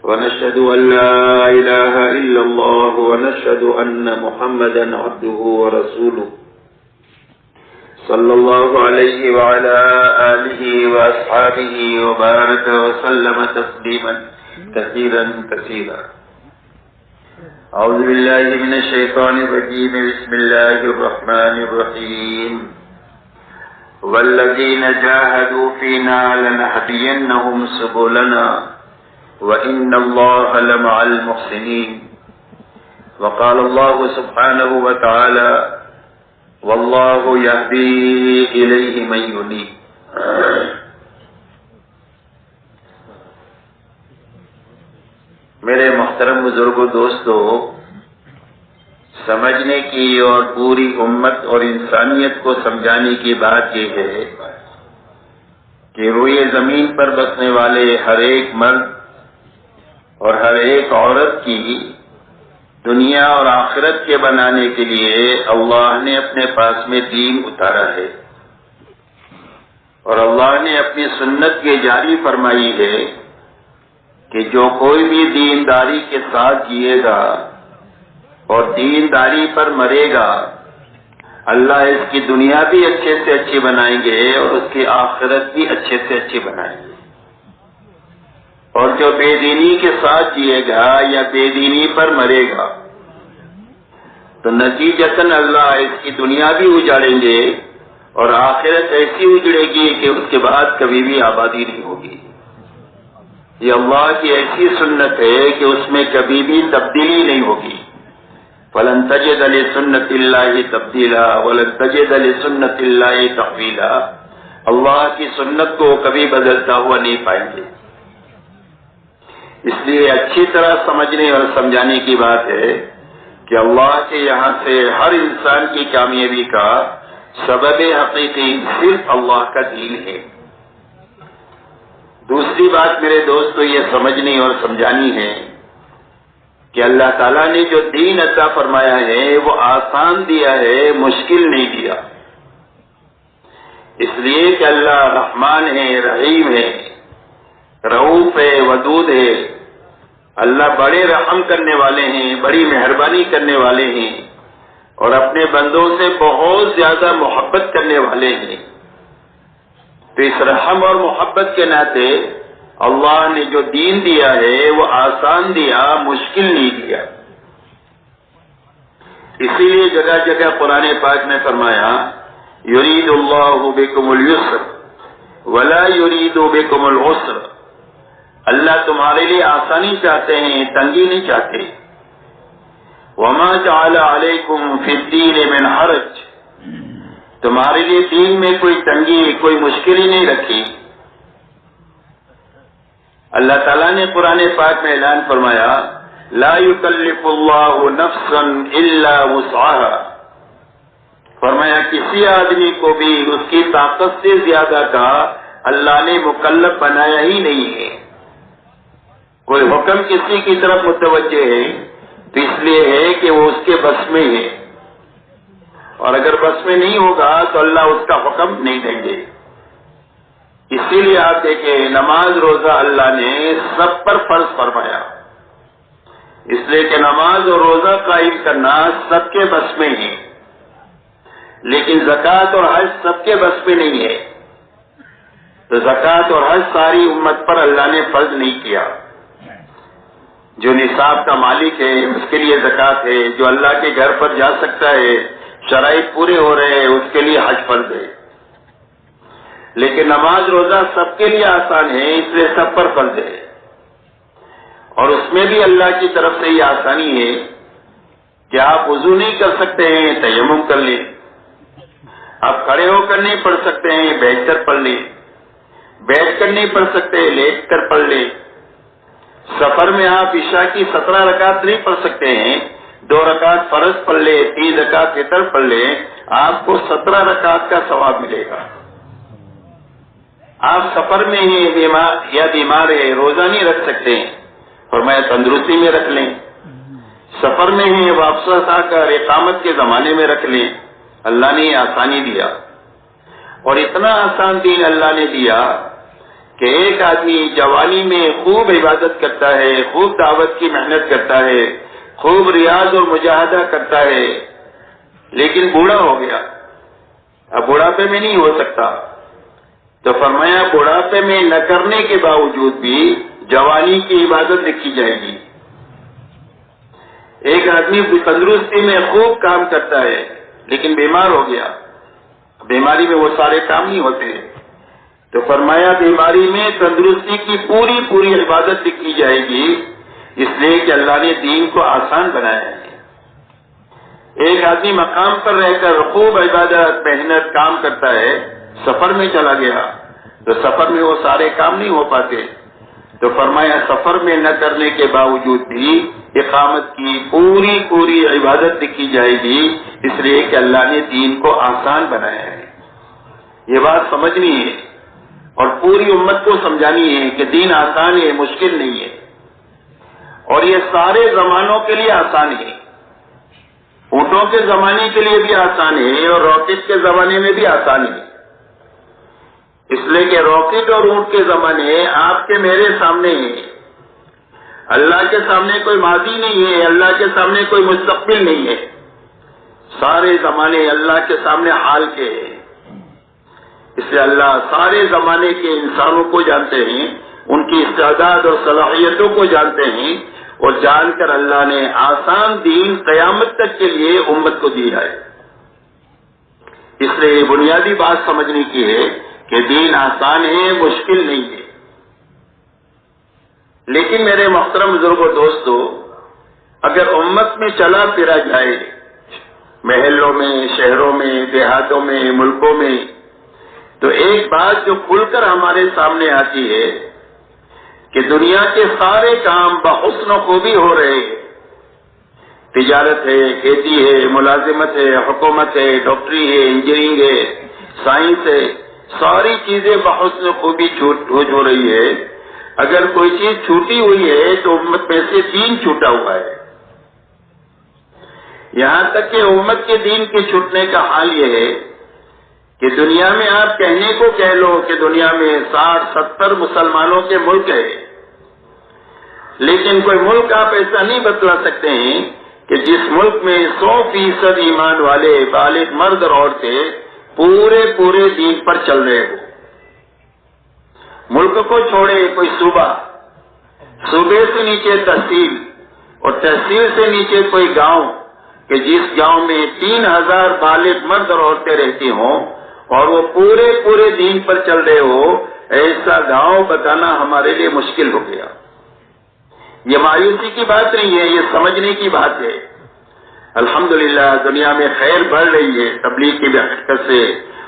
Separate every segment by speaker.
Speaker 1: ونشهد أن لا إله إلا الله ونشهد أن محمدا عبده ورسوله صلى الله عليه وعلى آله وأصحابه وبارك وسلم تسليما كثيرا كثيرا. أعوذ بالله من الشيطان الرجيم. بسم الله الرحمن الرحيم. والذين جاهدوا فينا لنهدينهم سبلنا وإن الله لمع المحسنين. وقال الله سبحانه وتعالى والله يهدي إليه من ينيب. میرے محترم بزرگوں، دوستو، سمجھنے کی اور پوری امت اور انسانیت کو سمجھانے کی بات یہ ہے کہ روئے زمین پر بسنے والے ہر ایک مرد اور ہر ایک عورت کی دنیا اور آخرت کے بنانے کے لیے اللہ نے اپنے پاس میں دین اتارا ہے، اور اللہ نے اپنی سنت یہ جاری فرمائی ہے کہ جو کوئی بھی دینداری کے ساتھ جیے گا اور دینداری پر مرے گا، اللہ اس کی دنیا بھی اچھے سے اچھی بنائیں گے اور اس کی آخرت بھی اچھے سے اچھی بنائیں گے. اور جو بے دینی کے ساتھ جیے گا یا بے دینی پر مرے گا تو نتیجتاً اللہ اس کی دنیا بھی اجاڑیں گے اور آخرت ایسی اجڑے گی کہ اس کے بعد کبھی بھی آبادی نہیں ہوگی. یہ اللہ کی ایسی سنت ہے کہ اس میں کبھی بھی تبدیلی نہیں ہوگی. فَلَن تَجِدَ لِسُنَّتِ اللَّهِ تَبْدِيلًا وَلَن تَجِدَ لِسُنَّتِ اللَّهِ تَحْوِيلًا. اللہ کی سنت کو کبھی بدلتا ہوا نہیں پائیں گے. اس لیے اچھی طرح سمجھنے اور سمجھانے کی بات ہے کہ اللہ کے یہاں سے ہر انسان کی کامیابی کا سبب حقیقی صرف اللہ کا دین ہے. دوسری بات میرے دوستو یہ سمجھنی اور سمجھانی ہے کہ اللہ تعالیٰ نے جو دین عطا فرمایا ہے وہ آسان دیا ہے، مشکل نہیں دیا. اس لیے کہ اللہ رحمان ہے، رحیم ہے، رؤوف ہے، ودود ہے. اللہ بڑے رحم کرنے والے ہیں، بڑی مہربانی کرنے والے ہیں اور اپنے بندوں سے بہت زیادہ محبت کرنے والے ہیں. تو اس رحم اور محبت کے ناطے اللہ نے جو دین دیا ہے وہ آسان دیا، مشکل نہیں دیا. اسی لیے جگہ جگہ قرآن پاک نے فرمایا یرید اللہ بکم اليسر ولا یرید بکم العسر. اللہ تمہارے لیے آسانی چاہتے ہیں، تنگی نہیں چاہتے. وما جعل علیکم فی الدین من حرج. تمہارے لیے دین میں کوئی تنگی، کوئی مشکل ہی نہیں رکھی. اللہ تعالیٰ نے قرآن پاک میں اعلان فرمایا لا یکلف اللہ نفسا الا وسعها. فرمایا کسی آدمی کو بھی اس کی طاقت سے زیادہ کا اللہ نے مکلف بنایا ہی نہیں ہے. کوئی حکم کسی کی طرف متوجہ ہے تو اس لیے ہے کہ وہ اس کے بس میں ہے، اور اگر بس میں نہیں ہوگا تو اللہ اس کا حکم نہیں دیں گے. اسی لیے آپ دیکھیں نماز روزہ اللہ نے سب پر فرض فرمایا، اس لیے کہ نماز اور روزہ قائم کرنا سب کے بس میں ہے. لیکن زکوٰۃ اور حج سب کے بس میں نہیں ہے. تو زکوٰۃ اور حج ساری امت پر اللہ نے فرض نہیں کیا. جو نصاب کا مالک ہے اس کے لیے زکوٰۃ ہے، جو اللہ کے گھر پر جا سکتا ہے، شرائط پورے ہو رہے ہیں، اس کے لیے حج فرض ہے. لیکن نماز روزہ سب کے لیے آسان ہے، اس لیے سب پر فرض ہے. اور اس میں بھی اللہ کی طرف سے یہ آسانی ہے کہ آپ وضو نہیں کر سکتے ہیں، تیمم کر لیں. آپ کھڑے ہو کر نہیں پڑھ سکتے ہیں، بیٹھ کر پڑھ لیں. بیٹھ کر نہیں پڑھ سکتے، لیٹ کر پڑھ لیں. سفر میں آپ عشاء کی 17 رکعت نہیں پڑھ سکتے ہیں، 2 رکعت فرض پڑھ لے، 3 رکعت وتر پڑھ لے، آپ کو 17 رکعت کا ثواب ملے گا. آپ سفر میں ہیں یا بیمار ہیں، روزہ نہیں رکھ سکتے ہیں، فرمایا تندرستی میں رکھ لیں. سفر میں ہیں، واپس آ کر اقامت کے زمانے میں رکھ لیں. اللہ نے یہ آسانی دیا، اور اتنا آسان دین اللہ نے دیا کہ ایک آدمی جوانی میں خوب عبادت کرتا ہے، خوب دعوت کی محنت کرتا ہے، خوب ریاض اور مجاہدہ کرتا ہے، لیکن بوڑھا ہو گیا، اب بڑھاپے میں نہیں ہو سکتا، تو فرمایا بڑھاپے میں نہ کرنے کے باوجود بھی جوانی کی عبادت لکھی جائے گی۔ ایک آدمی تندرستی میں خوب کام کرتا ہے لیکن بیمار ہو گیا، بیماری میں وہ سارے کام نہیں ہوتے، تو فرمایا بیماری میں تندرستی کی پوری پوری عبادت لکھی جائے گی، اس لیے کہ اللہ نے دین کو آسان بنایا ہے۔ ایک آدمی مقام پر رہ کر خوب عبادت محنت کام کرتا ہے، سفر میں چلا گیا تو سفر میں وہ سارے کام نہیں ہو پاتے، تو فرمایا سفر میں نہ کرنے کے باوجود بھی اقامت کی پوری پوری عبادت لکھی جائے گی، اس لیے کہ اللہ نے دین کو آسان بنایا ہے۔ یہ بات سمجھنی ہے اور پوری امت کو سمجھانی ہے کہ دین آسان ہے، مشکل نہیں ہے، اور یہ سارے زمانوں کے لیے آسان ہے۔ اونٹوں کے زمانے کے لیے بھی آسان ہے اور راکٹ کے زمانے میں بھی آسان ہے، اس لیے کہ راکٹ اور اونٹ کے زمانے آپ کے میرے سامنے ہیں، اللہ کے سامنے کوئی ماضی نہیں ہے، اللہ کے سامنے کوئی مستقبل نہیں ہے، سارے زمانے اللہ کے سامنے حال کے ہیں۔ اس لیے اللہ سارے زمانے کے انسانوں کو جانتے ہیں، ان کی استعداد اور صلاحیتوں کو جانتے ہیں، اور جان کر اللہ نے آسان دین قیامت تک کے لیے امت کو دیا ہے۔ اس لیے یہ بنیادی بات سمجھنے کی ہے کہ دین آسان ہے، مشکل نہیں ہے۔ لیکن میرے محترم بزرگوں دوستو، اگر امت میں چلا پھرا جائے، محلوں میں، شہروں میں، دیہاتوں میں، ملکوں میں، تو ایک بات جو کھل کر ہمارے سامنے آتی ہے کہ دنیا کے سارے کام بحسن و خوبی ہو رہے ہیں، تجارت ہے، کھیتی ہے، ملازمت ہے، حکومت ہے، ڈاکٹری ہے، انجینئرنگ ہے، سائنس ہے، ساری چیزیں بحسن و خوبی ہو رہی ہے۔ اگر کوئی چیز چھوٹی ہوئی ہے تو امت میں سے دین چھوٹا ہوا ہے۔ یہاں تک کہ امت کے دین کے چھوٹنے کا حال یہ ہے کہ دنیا میں آپ کہنے کو کہہ لو کہ دنیا میں 60-70 مسلمانوں کے ملک ہے، لیکن کوئی ملک آپ ایسا نہیں بتلا سکتے ہیں کہ جس ملک میں 100% ایمان والے بالغ مرد اور عورتیں پورے دین پر چل رہے ہو۔ ملک کو چھوڑے کوئی صوبہ، صوبے سے نیچے تحصیل، اور تحصیل سے نیچے کوئی گاؤں کہ جس گاؤں میں 3000 بالغ مرد اور عورتیں رہتی ہوں اور وہ پورے دین پر چل رہے ہو، ایسا گاؤں بتانا ہمارے لیے مشکل ہو گیا۔ یہ مایوسی کی بات نہیں ہے، یہ سمجھنے کی بات ہے۔ الحمدللہ دنیا میں خیر بڑھ رہی ہے تبلیغ کی برکت سے،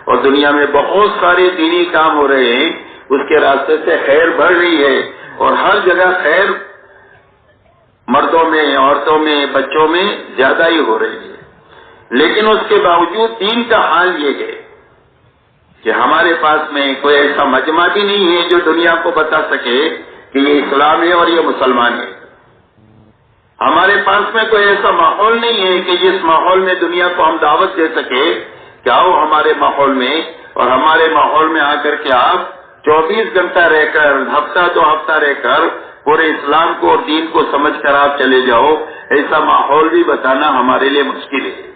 Speaker 1: اور دنیا میں بہت سارے دینی کام ہو رہے ہیں، اس کے راستے سے خیر بڑھ رہی ہے، اور ہر جگہ خیر مردوں میں، عورتوں میں، بچوں میں زیادہ ہی ہو رہی ہے۔ لیکن اس کے باوجود دین کا حال یہ ہے کہ ہمارے پاس میں کوئی ایسا مجمع بھی نہیں ہے جو دنیا کو بتا سکے کہ یہ اسلام ہے اور یہ مسلمان ہے۔ ہمارے پاس میں کوئی ایسا ماحول نہیں ہے کہ جس ماحول میں دنیا کو ہم دعوت دے سکے کہ آؤ ہمارے ماحول میں، اور ہمارے ماحول میں آ کر کے آپ 24 گھنٹہ رہ کر، ہفتہ 2 ہفتہ رہ کر پورے اسلام کو اور دین کو سمجھ کر آپ چلے جاؤ، ایسا ماحول بھی بتانا ہمارے لیے مشکل ہے۔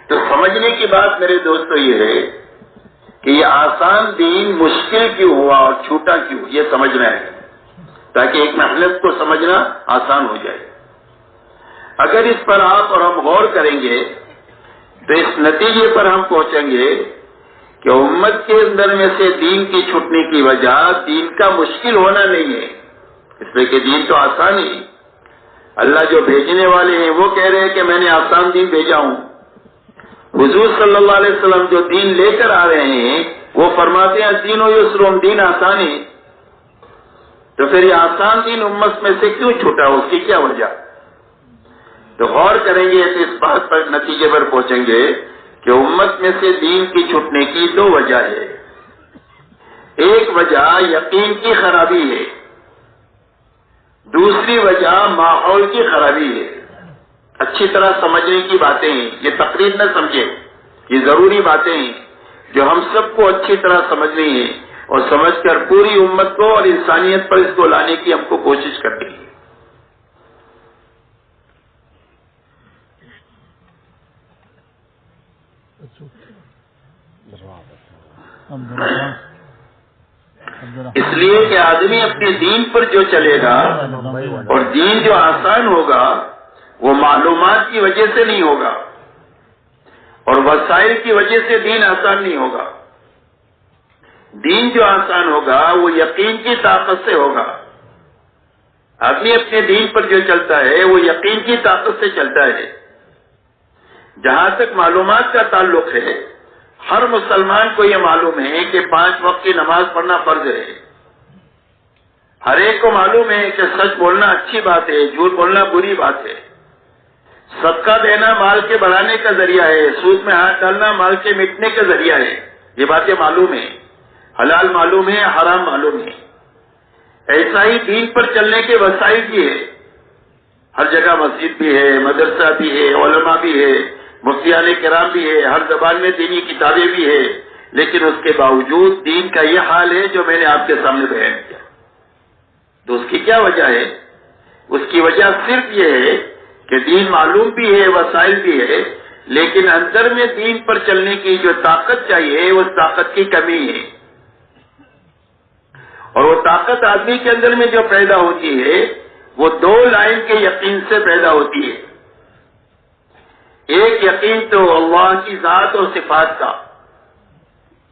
Speaker 1: تو سمجھنے کی بات میرے دوستو یہ ہے کہ یہ آسان دین مشکل کیوں ہوا اور چھوٹا کیوں، یہ سمجھنا ہے تاکہ ایک محنت کو سمجھنا آسان ہو جائے۔ اگر اس پر آپ اور ہم غور کریں گے تو اس نتیجے پر ہم پہنچیں گے کہ امت کے اندر میں سے دین کی چھٹنے کی وجہ دین کا مشکل ہونا نہیں ہے، اس لیے کہ دین تو آسان ہی، اللہ جو بھیجنے والے ہیں وہ کہہ رہے ہیں کہ میں نے آسان دین بھیجا ہوں۔ حضور صلی اللہ علیہ وسلم جو دین لے کر آ رہے ہیں وہ فرماتے ہیں دین و یسر، دین آسان ہے، تو پھر یہ آسان دین امت میں سے کیوں چھوٹا، اس کی کیا وجہ؟ تو غور کریں گے تو اس بات پر نتیجے پر پہنچیں گے کہ امت میں سے دین کی چھٹنے کی 2 وجہ ہے۔ ایک وجہ یقین کی خرابی ہے، دوسری وجہ ماحول کی خرابی ہے۔ اچھی طرح سمجھنے کی باتیں ہیں، یہ تقریر نہ سمجھے، یہ ضروری باتیں ہیں جو ہم سب کو اچھی طرح سمجھنی ہے اور سمجھ کر پوری امت کو اور انسانیت پر اس کو لانے کی ہم کو کوشش کرنی ہے. اس لیے کہ آدمی اپنے دین پر جو چلے گا اور دین جو آسان ہوگا وہ معلومات کی وجہ سے نہیں ہوگا اور وسائل کی وجہ سے دین آسان نہیں ہوگا. دین جو آسان ہوگا وہ یقین کی طاقت سے ہوگا. آدمی اپنے دین پر جو چلتا ہے وہ یقین کی طاقت سے چلتا ہے. جہاں تک معلومات کا تعلق ہے ہر مسلمان کو یہ معلوم ہے کہ 5 وقت کی نماز پڑھنا فرض ہے. ہر ایک کو معلوم ہے کہ سچ بولنا اچھی بات ہے، جھوٹ بولنا بری بات ہے. صدقہ دینا مال کے بڑھانے کا ذریعہ ہے، سود میں ہاتھ ڈالنا مال کے مٹنے کا ذریعہ ہے. یہ باتیں معلوم ہیں، حلال معلوم ہے، حرام معلوم ہے. ایسا ہی دین پر چلنے کے وسائل بھی ہے. ہر جگہ مسجد بھی ہے، مدرسہ بھی ہے، علماء بھی ہے، مفتیان کرام بھی ہے، ہر زبان میں دینی کتابیں بھی ہے. لیکن اس کے باوجود دین کا یہ حال ہے جو میں نے آپ کے سامنے بیان کیا. تو اس کی کیا وجہ ہے؟ اس کی وجہ صرف یہ ہے کہ دین معلوم بھی ہے، وسائل بھی ہے، لیکن اندر میں دین پر چلنے کی جو طاقت چاہیے اس طاقت کی کمی ہے. اور وہ طاقت آدمی کے اندر میں جو پیدا ہوتی ہے وہ 2 لائن کے یقین سے پیدا ہوتی ہے. ایک یقین تو اللہ کی ذات اور صفات کا،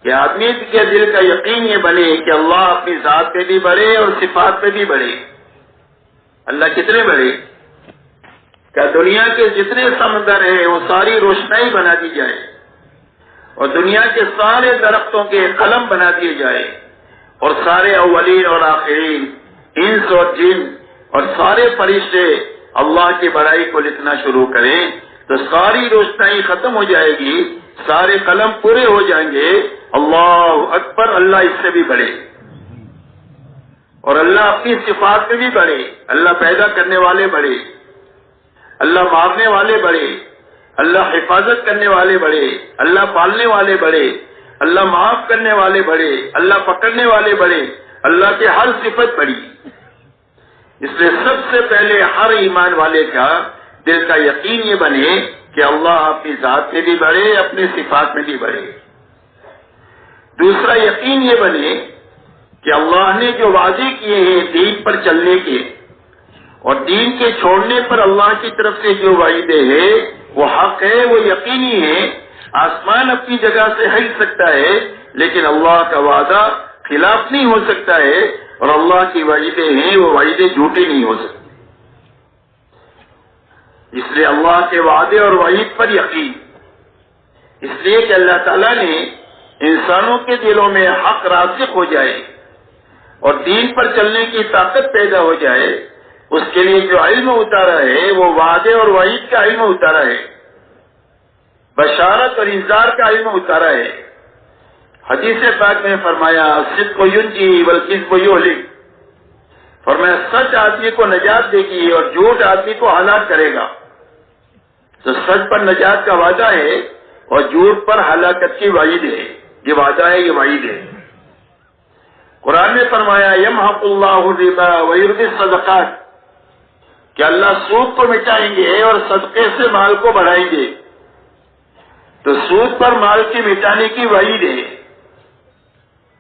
Speaker 1: کہ آدمی کے دل کا یقین یہ بنے کہ اللہ اپنی ذات پہ بھی بڑھے اور صفات پہ بھی بڑھے. اللہ کتنے بڑے کہ دنیا کے جتنے سمندر ہیں وہ ساری روشنائی بنا دی جائے اور دنیا کے سارے درختوں کے قلم بنا دیے جائے اور سارے اولین اور آخرین، انس اور جن اور سارے فرشتے اللہ کی بڑائی کو لکھنا شروع کریں تو ساری روشنائی ختم ہو جائے گی، سارے قلم پورے ہو جائیں گے. اللہ اکبر، اللہ اس سے بھی بڑھے. اور اللہ اپنی صفات میں بھی بڑھے. اللہ پیدا کرنے والے بڑھے، اللہ مارنے والے بڑھے، اللہ حفاظت کرنے والے بڑھے، اللہ پالنے والے بڑھے، اللہ معاف کرنے والے بڑھے، اللہ پکڑنے والے بڑھے، اللہ کے ہر صفت بڑی. اس لیے سب سے پہلے ہر ایمان والے کا دل کا یقین یہ بنے کہ اللہ اپنی ذات میں بھی بڑھے، اپنی صفات میں بھی بڑھے. دوسرا یقین یہ بنے کہ اللہ نے جو وعدے کیے ہیں دین پر چلنے کے اور دین کے چھوڑنے پر اللہ کی طرف سے جو وعدے ہیں وہ حق ہے، وہ یقینی ہے. آسمان اپنی جگہ سے ہل سکتا ہے لیکن اللہ کا وعدہ خلاف نہیں ہو سکتا ہے، اور اللہ کی وعدے ہیں وہ وعدے جھوٹے نہیں ہو سکتے. اس لیے اللہ کے وعدے اور وعید پر یقین، اس لیے کہ اللہ تعالیٰ نے انسانوں کے دلوں میں حق راسخ ہو جائے اور دین پر چلنے کی طاقت پیدا ہو جائے، اس کے لیے جو علم اتارا ہے وہ وعدے اور وعید کا علم اتارا ہے، بشارت اور انذار کا علم اتارا ہے. حدیث پاک میں فرمایا صدق ینجی والکذب یہلک، فرمایا سچ آدمی کو نجات دے گی اور جھوٹ آدمی کو ہلاک کرے گا. تو سچ پر نجات کا وعدہ ہے اور جھوٹ پر ہلاکت کی وعید ہے. یہ وعدہ ہے، یہ وعید ہے. قرآن نے فرمایا یمحق اللہ الربا ویربی الصدقات، کہ اللہ سود کو مٹائیں گے اور صدقے سے مال کو بڑھائیں گے. تو سود پر مال کے مٹانے کی وعید ہے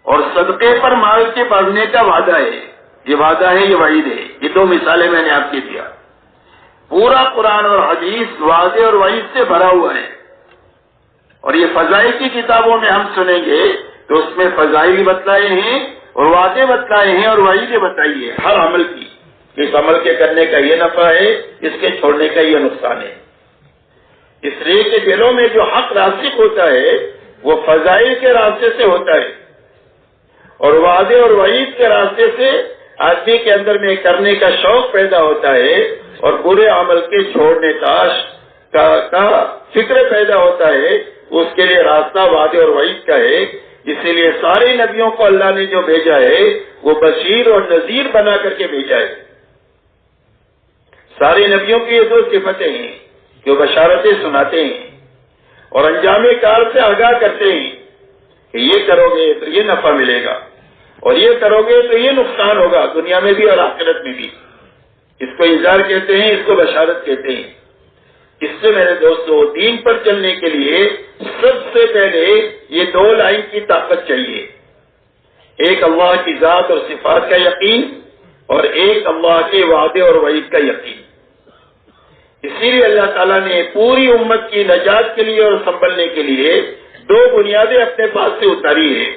Speaker 1: اور صدقے پر مال کے بڑھنے کا وعدہ ہے. یہ وعدہ ہے، یہ وعید ہے. یہ 2 مثالیں میں نے آپ کی دیا. پورا قرآن اور حدیث وعدے اور وعید سے بھرا ہوا ہے. اور یہ فضائل کی کتابوں میں ہم سنیں گے تو اس میں فضائل بتلائے ہیں اور وعدے بتلائے ہیں اور وعیدیں بتائی ہے ہر عمل کی. اس عمل کے کرنے کا یہ نفع ہے، اس کے چھوڑنے کا یہ نقصان ہے. اس لیے کہ دلوں میں جو حق راسخ ہوتا ہے وہ فضائل کے راستے سے ہوتا ہے اور وعدے اور وعید کے راستے سے آدمی کے اندر میں کرنے کا شوق پیدا ہوتا ہے اور برے عمل کے چھوڑنے کا فکر پیدا ہوتا ہے. اس کے لیے راستہ وعدے اور وعید کا ہے. اسی لیے سارے نبیوں کو اللہ نے جو بھیجا ہے وہ بشیر اور نذیر بنا کر کے بھیجا ہے. سارے نبیوں کی یہ 2 صفتیں ہیں کہ وہ بشارتیں سناتے ہیں اور انجام کار سے آگاہ کرتے ہیں کہ یہ کرو گے تو یہ نفع ملے گا، اور یہ کرو گے تو یہ نقصان ہوگا دنیا میں بھی اور آخرت میں بھی. اس کو انذار کہتے ہیں, اس کو بشارت کہتے ہیں. اس سے میرے دوستو دین پر چلنے کے لیے سب سے پہلے یہ دو لائن کی طاقت چاہیے. ایک اللہ کی ذات اور صفات کا یقین, اور ایک اللہ کے وعدے اور وعید کا یقین. اسی لیے اللہ تعالیٰ نے پوری امت کی نجات کے لیے اور سنبھلنے کے لیے دو بنیادیں اپنے پاس سے اتاری ہے.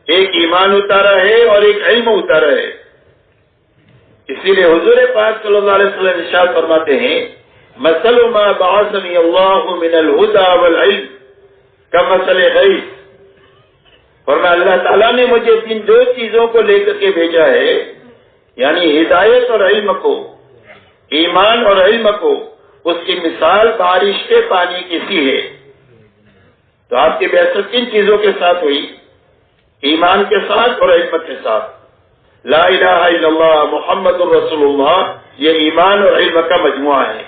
Speaker 1: ایک ایمان اتارا ہے اور ایک علم اتارا ہے. اسی لیے حضور پاک صلی اللہ علیہ وسلم ارشاد فرماتے ہیں مثل ما بعثنی اللہ من الہدی والعلم کمثل غیث. فرمایا اللہ تعالیٰ نے مجھے جن دو چیزوں کو لے کر کے بھیجا ہے, یعنی ہدایت اور علم کو, ایمان اور علم کو, اس کی مثال بارش کے پانی کی سی ہے. تو آپ کی بعثت کن چیزوں کے ساتھ ہوئی؟ ایمان کے ساتھ اور علم کے ساتھ. لا الہ الا اللہ محمد الرسول اللہ, یہ ایمان اور علم کا مجموعہ ہے.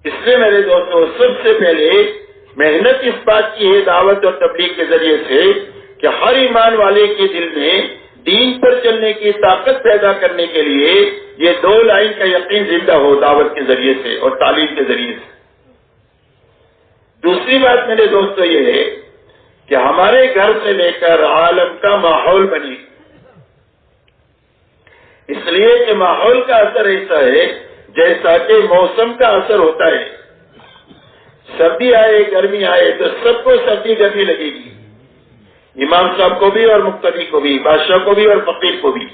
Speaker 1: اس لیے میرے دوستوں سب سے پہلے محنت اس بات کی ہے دعوت اور تبلیغ کے ذریعے سے کہ ہر ایمان والے کے دل میں دین پر چلنے کی طاقت پیدا کرنے کے لیے یہ دو لائن کا یقین زندہ ہو دعوت کے ذریعے سے اور تعلیم کے ذریعے سے. دوسری بات میرے دوستو یہ ہے کہ ہمارے گھر سے لے کر عالم کا ماحول بنے. اس لیے کہ ماحول کا اثر ایسا ہے جیسا کہ موسم کا اثر ہوتا ہے. سردی آئے گرمی آئے تو سب کو سردی گرمی لگے گی, امام صاحب کو بھی اور مقتدی کو بھی, بادشاہ کو بھی اور فقیر کو بھی.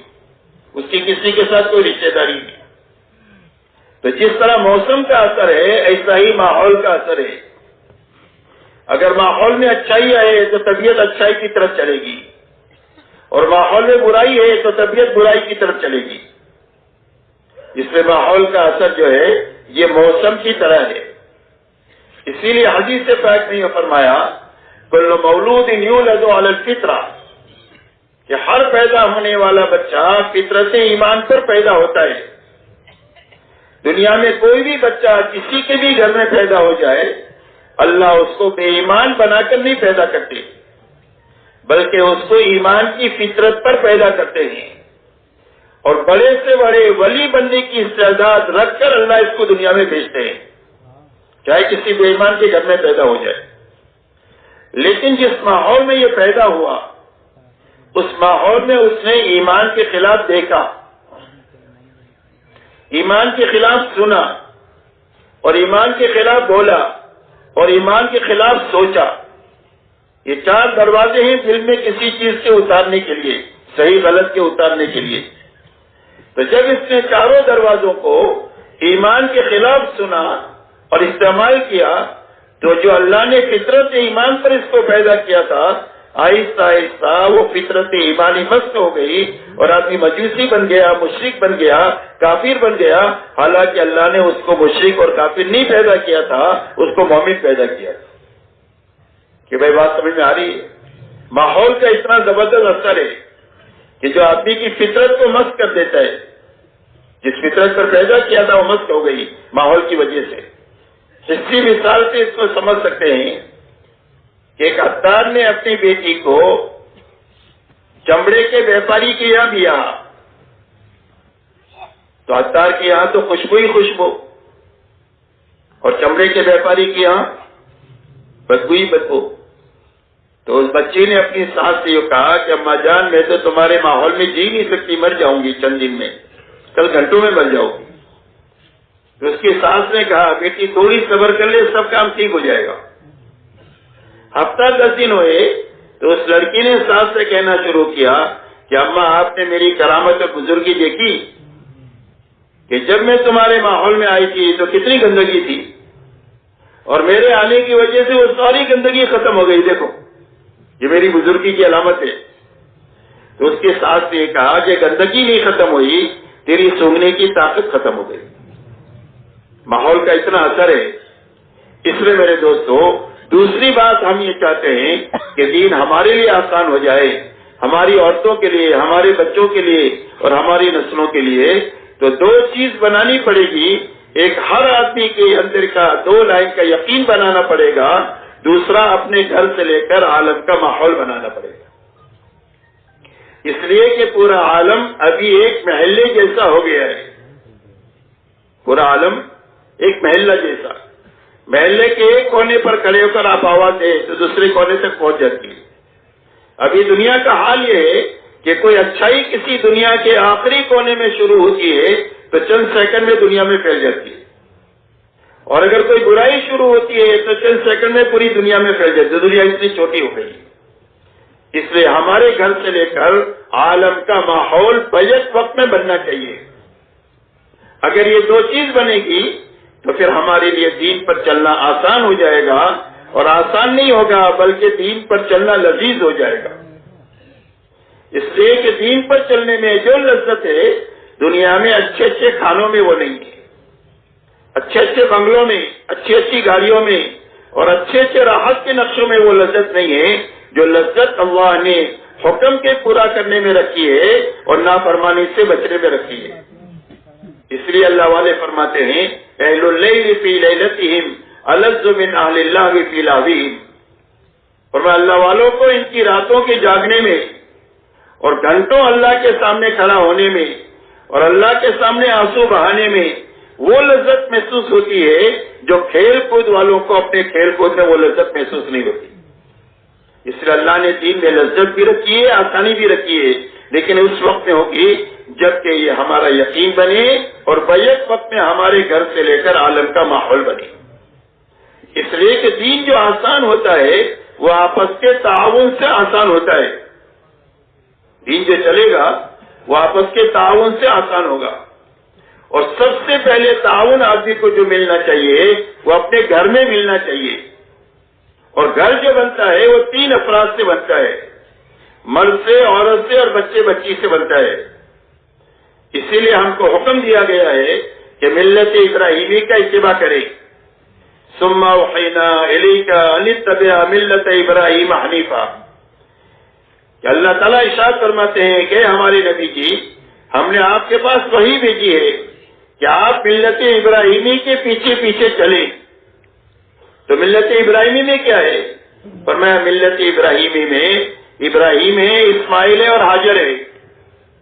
Speaker 1: اس کی کسی کے ساتھ کوئی رشتہ داری نہیں. تو جس طرح موسم کا اثر ہے ایسا ہی ماحول کا اثر ہے. اگر ماحول میں اچھائی آئے تو طبیعت اچھائی کی طرف چلے گی, اور ماحول میں برائی ہے تو طبیعت برائی کی طرف چلے گی. اس میں ماحول کا اثر جو ہے یہ موسم کی طرح ہے. اسی لیے حدیث پاک میں یہ فرمایا کل مولود یولد علی الفطرہ, کہ ہر پیدا ہونے والا بچہ فطرت ایمان پر پیدا ہوتا ہے. دنیا میں کوئی بھی بچہ کسی کے بھی گھر میں پیدا ہو جائے, اللہ اس کو بے ایمان بنا کر نہیں پیدا کرتے, بلکہ اس کو ایمان کی فطرت پر پیدا کرتے ہیں. اور بڑے سے بڑے ولی بننے کی استعداد رکھ کر اللہ اس کو دنیا میں بھیجتے ہیں, چاہے کسی بے ایمان کے گھر میں پیدا ہو جائے. لیکن جس ماحول میں یہ پیدا ہوا اس ماحول میں اس نے ایمان کے خلاف دیکھا, ایمان کے خلاف سنا, اور ایمان کے خلاف بولا, اور ایمان کے خلاف سوچا. یہ چار دروازے ہیں دل میں کسی چیز کے اتارنے کے لیے, صحیح غلط کے اتارنے کے لیے. تو جب اس نے چاروں دروازوں کو ایمان کے خلاف سنا اور استعمال کیا, تو جو اللہ نے فطرت ایمان پر اس کو پیدا کیا تھا, آہستہ آہستہ وہ فطرت ایمانی مست ہو گئی اور آدمی مجوسی بن گیا, مشرک بن گیا, کافر بن گیا. حالانکہ اللہ نے اس کو مشرک اور کافر نہیں پیدا کیا تھا, اس کو مومن پیدا کیا تھا. کہ بھائی بات سمجھ میں آ رہی ہے؟ ماحول کا اتنا زبردست اثر ہے کہ جو آدمی کی فطرت کو مست کر دیتا ہے. جس فطرت پر پیدا کیا تھا وہ مست ہو گئی ماحول کی وجہ سے. اسی مثال سے اس کو سمجھ سکتے ہیں کہ ایک عطار نے اپنی بیٹی کو چمڑے کے ویپاری کے یہاں دیا, تو عطار کے یہاں تو خوشبو ہی خوشبو, اور چمڑے کے ویپاری کے یہاں بدبو ہی بدبو. تو اس بچی نے اپنی ساس سے یہ کہا کہ اماں جان میں تو تمہارے ماحول میں جی نہیں سکتی, مر جاؤں گی چند دن میں, کل گھنٹوں میں مر جاؤ گی. تو اس کی ساس نے کہا بیٹی تھوڑی صبر کر لے, سب کام ٹھیک ہو جائے گا. ہفتہ 10 دن ہوئے تو اس لڑکی نے ساس سے کہنا شروع کیا کہ اماں آپ نے میری کرامت اور بزرگی دیکھی کہ جب میں تمہارے ماحول میں آئی تھی تو کتنی گندگی تھی, اور میرے آنے کی وجہ سے وہ ساری گندگی ختم ہو گئی. دیکھو یہ میری بزرگی کی علامت ہے. تو اس کی ساس نے کہا کہ گندگی نہیں ختم ہوئی, تیری سونگنے کی طاقت ختم ہو گئی. ماحول کا اتنا اثر ہے. اس لیے میرے دوستو دوسری بات ہم یہ چاہتے ہیں کہ دین ہمارے لیے آسان ہو جائے, ہماری عورتوں کے لیے, ہمارے بچوں کے لیے اور ہماری نسلوں کے لیے. تو دو چیز بنانی پڑے گی. ایک ہر آدمی کے اندر کا 2 لائن کا یقین بنانا پڑے گا, دوسرا اپنے گھر سے لے کر عالم کا ماحول بنانا پڑے گا. اس لیے کہ پورا عالم ابھی ایک محلے جیسا ہو گیا ہے، پورا عالم ایک محلہ جیسا، محلے کے ایک کونے پر کھڑے ہو کر آپ آواز دیں تو دوسرے کونے تک پہنچ جاتی ہے۔ ابھی دنیا کا حال یہ ہے کہ کوئی اچھائی کسی دنیا کے آخری کونے میں شروع ہوتی ہے تو چند سیکنڈ میں دنیا میں پھیل جاتی ہے، اور اگر کوئی برائی شروع ہوتی ہے تو چند سیکنڈ میں پوری دنیا میں پھیل جاتی ہے۔ دنیا اتنی چھوٹی ہو گئی، اس لیے ہمارے گھر سے لے کر عالم کا ماحول بیک وقت میں بننا چاہیے۔ اگر یہ دو چیز بنے گی تو پھر ہمارے لیے دین پر چلنا آسان ہو جائے گا، اور آسان نہیں ہوگا بلکہ دین پر چلنا لذیذ ہو جائے گا۔ اس لیے کہ دین پر چلنے میں جو لذت ہے دنیا میں اچھے اچھے کھانوں میں وہ نہیں ہے، اچھے اچھے بنگلوں میں، اچھی اچھی گاڑیوں میں اور اچھے اچھے راحت کے نقشوں میں وہ لذت نہیں ہے جو لذت اللہ نے حکم کے پورا کرنے میں رکھی ہے اور نافرمانی سے بچنے میں رکھی ہے۔ اس لیے اللہ والے فرماتے ہیں اہل اللیل فی لیلتہم الذ من اہل اللہ فی لاہوہم، اور اللہ والوں کو ان کی راتوں کے جاگنے میں اور گھنٹوں اللہ کے سامنے کھڑا ہونے میں اور اللہ کے سامنے آنسو بہانے میں وہ لذت محسوس ہوتی ہے جو کھیل کود والوں کو اپنے کھیل کود میں وہ لذت محسوس نہیں ہوتی۔ اس لیے اللہ نے دین میں لذت بھی رکھی ہے، آسانی بھی رکھی ہے، لیکن اس وقت میں ہوگی جب کہ یہ ہمارا یقین بنے اور بیک وقت میں ہمارے گھر سے لے کر عالم کا ماحول بنے۔ اس لیے کہ دین جو آسان ہوتا ہے وہ آپس کے تعاون سے آسان ہوتا ہے، دین جو چلے گا وہ آپس کے تعاون سے آسان ہوگا، اور سب سے پہلے تعاون آدمی کو جو ملنا چاہیے وہ اپنے گھر میں ملنا چاہیے، اور گھر جو بنتا ہے وہ 3 افراد سے بنتا ہے، مرد سے، عورت سے اور بچے بچی سے بنتا ہے۔ اسی لیے ہم کو حکم دیا گیا ہے کہ ملت ابراہیمی کا اتباع کرے، ثم اوحینا الیک ان اتبع ملت ابراہیم حنیفا، کہ اللہ تعالیٰ ارشاد فرماتے ہیں کہ ہمارے نبی جی ہم نے آپ کے پاس وحی بھیجی ہے کہ آپ ملت ابراہیمی کے پیچھے پیچھے چلیں۔ تو ملت ابراہیمی میں کیا ہے؟ فرمایا ملت ابراہیمی میں ابراہیم ہے، اسماعیل ہے اور حاجر ہے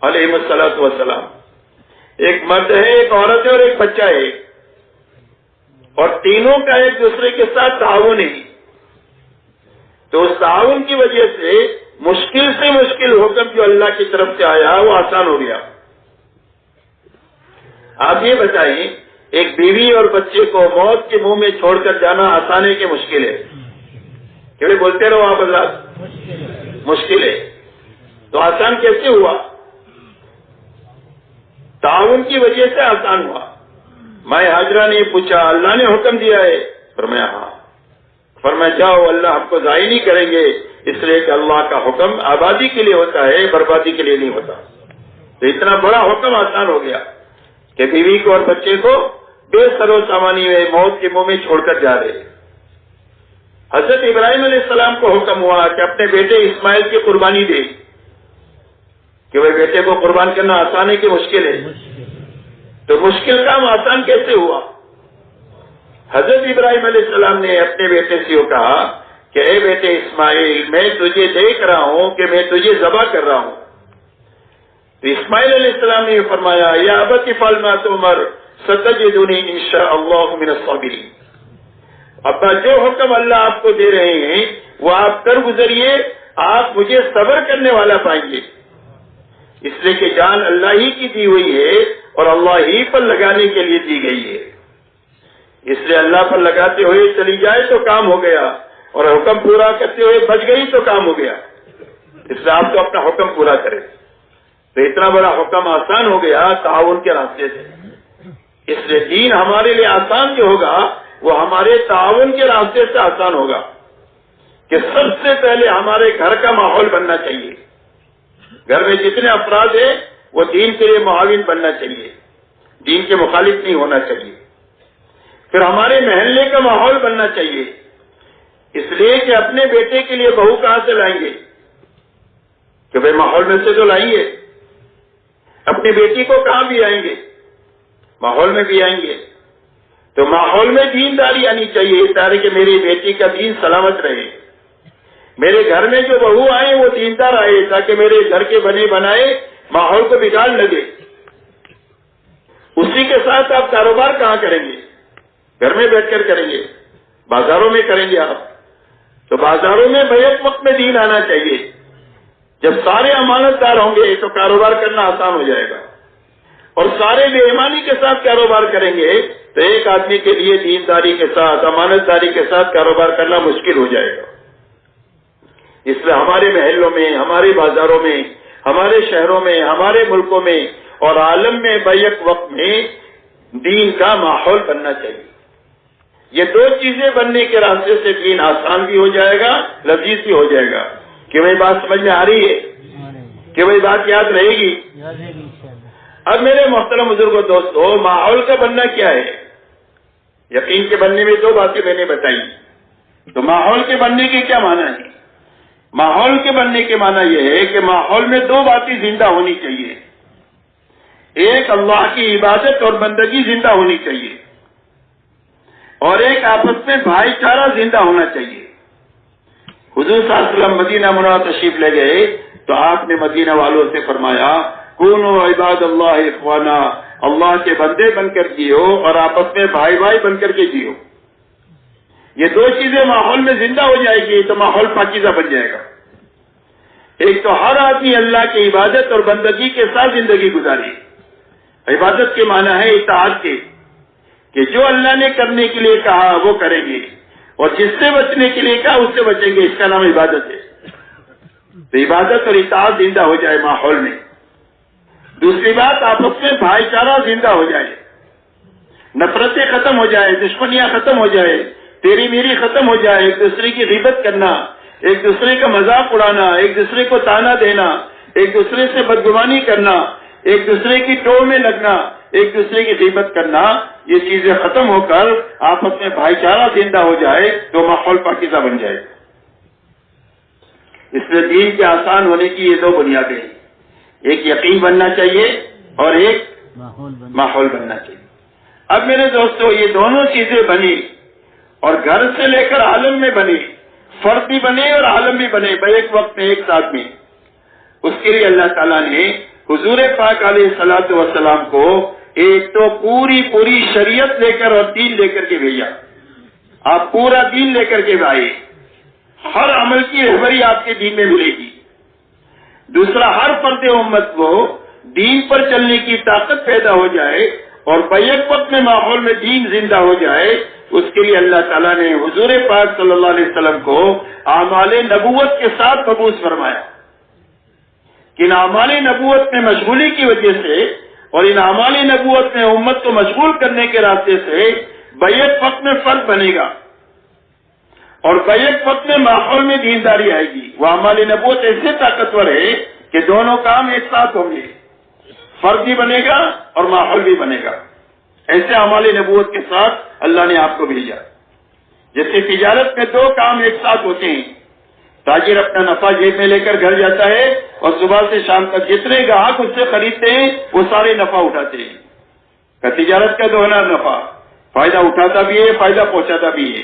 Speaker 1: علیہ الصلوۃ والسلام، ایک مرد ہے، ایک عورت ہے اور ایک بچہ ہے، اور تینوں کا ایک دوسرے کے ساتھ تعاون ہے۔ تو اس تعاون کی وجہ سے مشکل حکم جو اللہ کی طرف سے آیا وہ آسان ہو گیا۔ آپ یہ بتائیں ایک بیوی اور بچے کو موت کے منہ میں چھوڑ کر جانا آسان ہے کہ مشکل ہے؟ کہ بولتے رہو آپ حضرات، مشکل ہے۔ تو آسان کیسے ہوا؟ تعاون کی وجہ سے آسان ہوا۔ ماں ہاجرہ نے پوچھا اللہ نے حکم دیا ہے؟ فرمایا ہاں۔ فرمایا جاؤ، اللہ ہم کو ضائع نہیں کریں گے، اس لیے کہ اللہ کا حکم آبادی کے لیے ہوتا ہے، بربادی کے لیے نہیں ہوتا۔ تو اتنا بڑا حکم آسان ہو گیا کہ بیوی کو اور بچے کو بے سر و سامانی میں موت کے منہ میں چھوڑ کر جا رہے۔ حضرت ابراہیم علیہ السلام کو حکم ہوا کہ اپنے بیٹے اسماعیل کی قربانی دے، کہ وہ بیٹے کو قربان کرنا آسان ہے کہ مشکل ہے؟ تو مشکل کام آسان کیسے ہوا؟ حضرت ابراہیم علیہ السلام نے اپنے بیٹے سے یہ کہا کہ اے بیٹے اسماعیل، میں تجھے دیکھ رہا ہوں کہ میں تجھے ذبح کر رہا ہوں۔ تو اسماعیل علیہ السلام نے فرمایا یا ابت افعل ما تؤمر ستجدنی انشاء اللہ من الصابرین، ابا جو حکم اللہ آپ کو دے رہے ہیں وہ آپ کر گزریے، آپ مجھے صبر کرنے والا پائیں گے۔ اس لیے کہ جان اللہ ہی کی دی ہوئی ہے اور اللہ ہی پر لگانے کے لیے دی گئی ہے، اس لیے اللہ پر لگاتے ہوئے چلی جائے تو کام ہو گیا، اور حکم پورا کرتے ہوئے بچ گئی تو کام ہو گیا۔ اس لیے آپ تو اپنا حکم پورا کریں۔ تو اتنا بڑا حکم آسان ہو گیا تعاون کے راستے سے۔ اس لیے دین ہمارے لیے آسان جو ہوگا وہ ہمارے تعاون کے راستے سے آسان ہوگا، کہ سب سے پہلے ہمارے گھر کا ماحول بننا چاہیے، گھر میں جتنے افراد ہیں وہ دین کے لیے معاون بننا چاہیے، دین کے مخالف نہیں ہونا چاہیے۔ پھر ہمارے محلے کا ماحول بننا چاہیے، اس لیے کہ اپنے بیٹے کے لیے بہو کہاں سے لائیں گے؟ کہ بھائی ماحول میں سے تو لائیے۔ اپنی بیٹی کو کہاں بھی آئیں گے؟ ماحول میں بھی آئیں گے۔ تو ماحول میں دینداری آنی چاہیے، تاکہ میری بیٹی کا دین سلامت رہے، میرے گھر میں جو بہو آئے وہ دیندار آئے تاکہ میرے گھر کے بنے بنائے ماحول کو بگاڑ لگے. اسی کے ساتھ آپ کاروبار کہاں کریں گے؟ گھر میں بیٹھ کر کریں گے؟ بازاروں میں کریں گے آپ؟ تو بازاروں میں بیک وقت میں دین آنا چاہیے. جب سارے امانت دار ہوں گے تو کاروبار کرنا آسان ہو جائے گا، اور سارے بے ایمانی کے ساتھ کاروبار کریں گے تو ایک آدمی کے لیے دینداری کے ساتھ امانت داری کے ساتھ کاروبار کرنا مشکل ہو جائے گا. اس لیے ہمارے محلوں میں، ہمارے بازاروں میں، ہمارے شہروں میں، ہمارے ملکوں میں اور عالم میں بیک وقت میں دین کا ماحول بننا چاہیے. یہ دو چیزیں بننے کے راستے سے دین آسان بھی ہو جائے گا، لذیذ بھی ہو جائے گا. کہ بھائی بات سمجھ میں آ رہی ہے؟ کہ بھائی بات یاد رہے گی؟ اب میرے محترم بزرگوں دوستو، ماحول کا بننا کیا ہے؟ یقین کے بننے میں دو باتیں میں نے بتائی. تو ماحول کے بننے کے کیا معنی ہے؟ ماحول کے بننے کے معنی یہ ہے کہ ماحول میں دو باتیں زندہ ہونی چاہیے. ایک اللہ کی عبادت اور بندگی زندہ ہونی چاہیے، اور ایک آپس میں بھائی چارہ زندہ ہونا چاہیے. حضور صلی اللہ علیہ وسلم مدینہ منورہ تشریف لے گئے تو آپ نے مدینہ والوں سے فرمایا کونوا عباد اللہ اخوانا، اللہ کے بندے بن کر جیو اور آپس میں بھائی بھائی بن کر کے جیو. یہ دو چیزیں ماحول میں زندہ ہو جائے گی تو ماحول پاکیزہ بن جائے گا. ایک تو ہر آدمی اللہ کی عبادت اور بندگی کے ساتھ زندگی گزاری. عبادت کے معنی ہے اطاعت کے، کہ جو اللہ نے کرنے کے لیے کہا وہ کریں گے، اور جس سے بچنے کے لیے کہا اس سے بچیں گے. اس کا نام عبادت ہے. تو عبادت اور اطاعت زندہ ہو جائے ماحول میں. دوسری بات، آپس میں بھائی چارہ زندہ ہو جائے، نفرتیں ختم ہو جائے، دشمنیاں ختم ہو جائے، تیری میری ختم ہو جائے. ایک دوسرے کی غیبت کرنا، ایک دوسرے کا مذاق اڑانا، ایک دوسرے کو تانا دینا، ایک دوسرے سے بدگمانی کرنا، ایک دوسرے کی ٹوہ میں لگنا، ایک دوسرے کی غیبت کرنا، یہ چیزیں ختم ہو کر آپس میں بھائی چارہ زندہ ہو جائے تو ماحول پاکیزہ بن جائے. اس لیے دین کے آسان ہونے کی یہ دو بنیادیں ہیں. ایک یقین بننا چاہیے اور ایک ماحول بننا چاہیے. اب میرے دوستو، یہ دونوں چیزیں بنی اور گھر سے لے کر عالم میں بنی، فرد بھی بنے اور عالم بھی بنے ایک وقت میں، ایک ساتھ میں. اس کے لیے اللہ تعالیٰ نے حضور پاک علیہ الصلوۃ والسلام کو ایک تو پوری شریعت لے کر اور دین لے کر کے بھیجا. آپ پورا دین لے کر کے آئے، ہر عمل کی رہبری آپ کے دین میں ملے گی. دوسرا، ہر فرد امت کو دین پر چلنے کی طاقت پیدا ہو جائے اور بیک وقت میں ماحول میں دین زندہ ہو جائے. اس کے لیے اللہ تعالیٰ نے حضور پاک صلی اللہ علیہ وسلم کو اعمال نبوت کے ساتھ مبعوث فرمایا. کہ ان اعمال نبوت میں مشغولی کی وجہ سے اور ان اعمال نبوت میں امت کو مشغول کرنے کے راستے سے بیک وقت میں فرد بنے گا اور بیک وقت میں ماحول میں دینداری آئے گی. وہ اعمال نبوت ایسے طاقتور ہے کہ دونوں کام ایک ساتھ ہوں گے، فرد بھی بنے گا اور ماحول بھی بنے گا. ایسے اعمال نبوت کے ساتھ اللہ نے آپ کو بھیجا. جیسے تجارت میں دو کام ایک ساتھ ہوتے ہیں، تاجر اپنا نفع جیب میں لے کر گھر جاتا ہے اور صبح سے شام تک جتنے گاہک اس سے خریدتے ہیں وہ سارے نفع اٹھاتے ہیں. تجارت کا دوہرا نفع، فائدہ اٹھاتا بھی ہے، فائدہ پہنچاتا بھی ہے.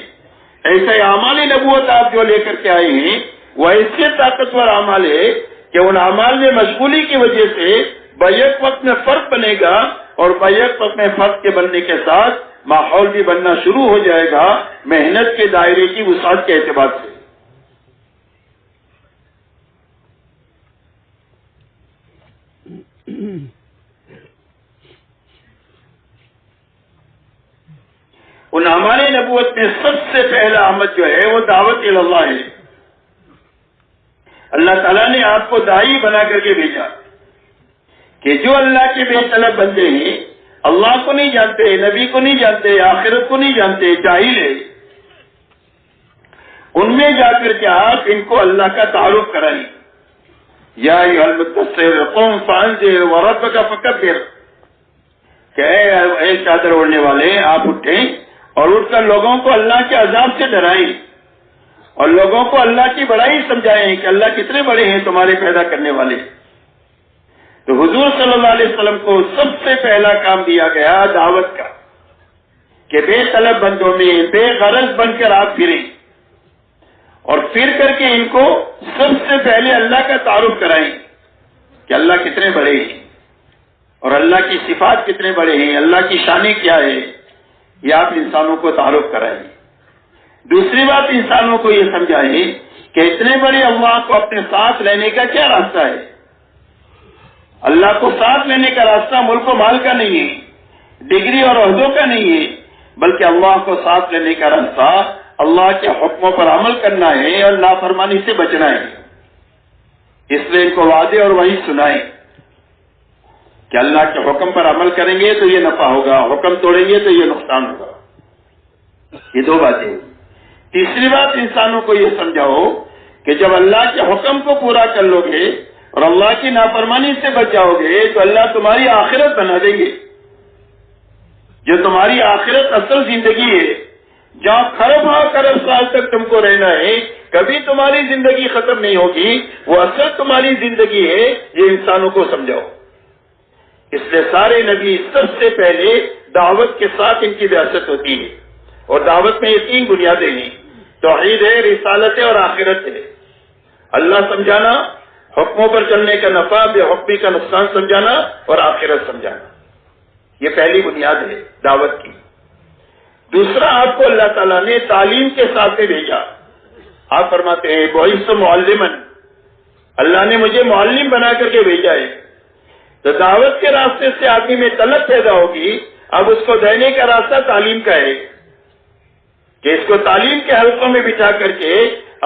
Speaker 1: ایسے اعمال نبوت آپ جو لے کر کے آئے ہیں وہ ایسے طاقتور اعمال ہے کہ ان اعمال میں مشغولی کی وجہ سے بیک وقت میں فرق بنے گا اور بیک وقت میں فرق کے بننے کے ساتھ ماحول بھی بننا شروع ہو جائے گا محنت کے دائرے کی وسعت کے اعتبار سے. ان اعمال نبوت میں سب سے پہلا عمل جو ہے وہ دعوت اللہ ہے. اللہ تعالیٰ نے آپ کو داعی بنا کر کے بھیجا کہ جو اللہ کے بے طلب بندے ہیں، اللہ کو نہیں جانتے، نبی کو نہیں جانتے، آخرت کو نہیں جانتے، جاہل ہے، ان میں جا کر کے آپ ان کو اللہ کا تعارف کرائیں. یا ایھا المدثر قم فانذر وربک فکبر، کہ اے چادر اوڑھنے والے آپ اٹھیں اور اٹھ کر لوگوں کو اللہ کے عذاب سے ڈرائیں اور لوگوں کو اللہ کی بڑائی سمجھائیں کہ اللہ کتنے بڑے ہیں تمہارے پیدا کرنے والے. تو حضور صلی اللہ علیہ وسلم کو سب سے پہلا کام دیا گیا دعوت کا کہ بے طلب بندوں میں بے غرض بن کر آپ پھریں اور پھر کر کے ان کو سب سے پہلے اللہ کا تعارف کرائیں کہ اللہ کتنے بڑے ہیں اور اللہ کی صفات کتنے بڑے ہیں، اللہ کی شانیں کیا ہے، یہ آپ انسانوں کو تعارف کرائیں۔ دوسری بات، انسانوں کو یہ سمجھائیں کہ اتنے بڑے اللہ کو اپنے ساتھ لینے کا کیا راستہ ہے۔ اللہ کو ساتھ لینے کا راستہ ملک و مال کا نہیں ہے، ڈگری اور عہدوں کا نہیں ہے، بلکہ اللہ کو ساتھ لینے کا راستہ اللہ کے حکموں پر عمل کرنا ہے اور نافرمانی سے بچنا ہے۔ اس لیے ان کو وعدے اور وحی سنائیں کہ اللہ کے حکم پر عمل کریں گے تو یہ نفع ہوگا، حکم توڑیں گے تو یہ نقصان ہوگا۔ یہ دو باتیں۔ تیسری بات، انسانوں کو یہ سمجھاؤ کہ جب اللہ کے حکم کو پورا کر لو گے اور اللہ کی نافرمانی سے بچ جاؤ گے تو اللہ تمہاری آخرت بنا دیں گے۔ جو تمہاری آخرت اصل زندگی ہے، جہاں خرب سال تک تم کو رہنا ہے، کبھی تمہاری زندگی ختم نہیں ہوگی، وہ اصل تمہاری زندگی ہے، یہ انسانوں کو سمجھاؤ۔ اس لیے سارے نبی سب سے پہلے دعوت کے ساتھ ان کی بعثت ہوتی ہے، اور دعوت میں یہ تین بنیادیں ہیں، توحید ہے، رسالت ہے اور آخرت ہے۔ اللہ سمجھانا، حکموں پر چلنے کا نفع، بے حکمی کا نقصان سمجھانا اور آخرت سمجھانا، یہ پہلی بنیاد ہے دعوت کی۔ دوسرا، آپ کو اللہ تعالیٰ نے تعلیم کے ساتھ بھیجا۔ آپ فرماتے ہیں بعثت معلماً، اللہ نے مجھے معلم بنا کر کے بھیجا ہے۔ تو دعوت کے راستے سے آدمی میں طلب پیدا ہوگی، اب اس کو دینے کا راستہ تعلیم کا ہے کہ اس کو تعلیم کے حلقوں میں بٹھا کر کے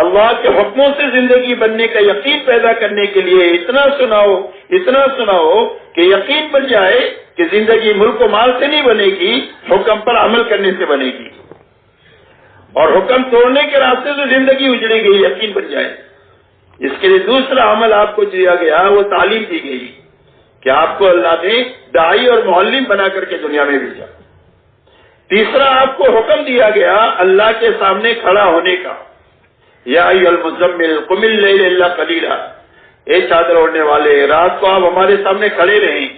Speaker 1: اللہ کے حکموں سے زندگی بننے کا یقین پیدا کرنے کے لیے اتنا سناؤ کہ یقین بن جائے کہ زندگی ملک و مال سے نہیں بنے گی، حکم پر عمل کرنے سے بنے گی، اور حکم توڑنے کے راستے سے زندگی اجڑے گی، یقین بن جائے۔ اس کے لیے دوسرا عمل آپ کو دیا گیا، وہ تعلیم دی گئی کہ آپ کو اللہ نے داعی اور معلم بنا کر کے دنیا میں بھیجا۔ تیسرا، آپ کو حکم دیا گیا اللہ کے سامنے کھڑا ہونے کا، یا ایھا المزمل قم اللیل الا قلیلا، اے چادر اوڑھنے والے، رات کو آپ ہمارے سامنے کھڑے رہیں،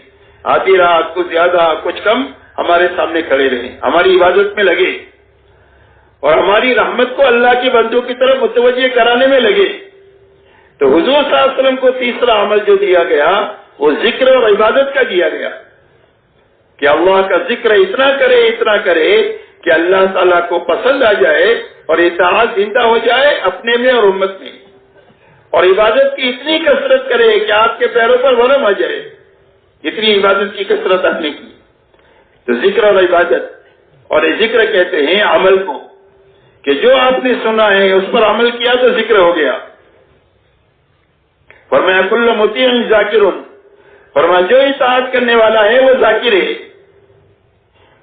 Speaker 1: آدھی رات کچھ زیادہ کچھ کم ہمارے سامنے کھڑے رہیں، ہماری عبادت میں لگے اور ہماری رحمت کو اللہ کے بندوں کی طرف متوجہ کرانے میں لگے۔ تو حضور صلی اللہ علیہ وسلم کو تیسرا عمل جو دیا گیا وہ ذکر اور عبادت کا دیا گیا کہ اللہ کا ذکر اتنا کرے کہ اللہ تعالیٰ کو پسند آ جائے اور اطاعت زندہ ہو جائے اپنے میں اور امت میں، اور عبادت کی اتنی کثرت کرے کہ آپ کے پیروں پر ورم آ جائے، اتنی عبادت کی کثرت آنے کی۔ تو ذکر اور عبادت، اور ذکر کہتے ہیں عمل کو، کہ جو آپ نے سنا ہے اس پر عمل کیا تو ذکر ہو گیا۔ فرمایا کل مطیع ذاکر، فرمایا جو اطاعت کرنے والا ہے وہ ذاکر ہے،